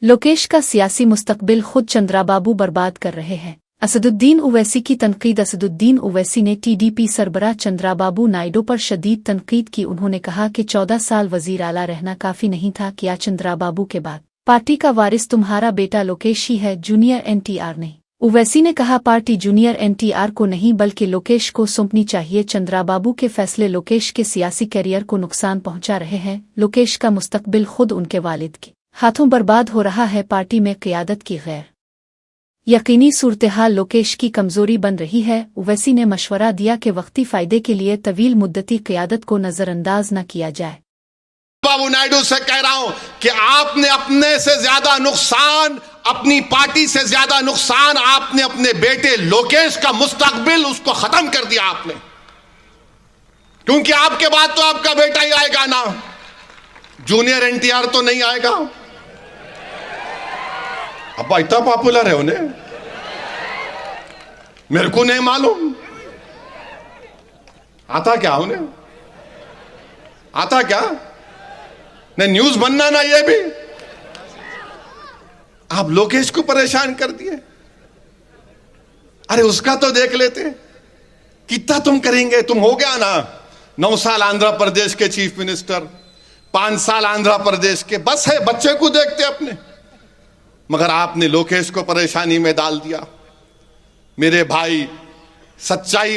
लोकेश का सियासी मुस्तकबिल खुद चंद्राबाबू बर्बाद कर रहे हैं। असदुद्दीन ओवैसी की तनकीद। असदुद्दीन ओवैसी ने टीडीपी सरबराह चंद्राबाबू नायडू पर शदीद तनकीद की। उन्होंने कहा कि 14 साल वजीर आला रहना काफी नहीं था। क्या चंद्राबाबू के बाद पार्टी का वारिस तुम्हारा बेटा लोकेश ही है, जूनियर एनटीआर नहीं। ओवैसी ने कहा पार्टी जूनियर एनटीआर को नहीं बल्कि लोकेश को सौंपनी चाहिए। चंद्राबाबू के फैसले लोकेश के सियासी कैरियर को नुकसान पहुंचा रहे हैं। लोकेश का मुस्तकबिल खुद उनके वालिद के हाथों बर्बाद हो रहा है। पार्टी में क़यादत की गैर यकीनी सूरत-ए-हाल लोकेश की कमजोरी बन रही है। ओवैसी ने मशवरा दिया कि वक्ती फायदे के लिए तवील मुद्दती क़यादत को नजरअंदाज न किया जाए। बाबू नायडू से कह रहा हूं कि आपने अपने से ज्यादा नुकसान, अपनी पार्टी से ज्यादा नुकसान आपने अपने बेटे लोकेश का मुस्तकबिल उसको खत्म कर दिया आपने, क्योंकि आपके बाद तो आपका बेटा ही आएगा ना, जूनियर एनटीआर तो नहीं आएगा। अब्बा इतना पॉपुलर है उन्हें, मेरे को नहीं मालूम आता क्या उन्हें, आता क्या नहीं न्यूज बनना ना, ये भी आप लोकेश को परेशान कर दिए। अरे उसका तो देख लेते, कितना तुम करेंगे, तुम हो गया ना 9 साल आंध्र प्रदेश के चीफ मिनिस्टर, 5 साल आंध्र प्रदेश के, बस है बच्चे को देखते अपने, मगर आपने लोकेश को परेशानी में डाल दिया। मेरे भाई सच्चाई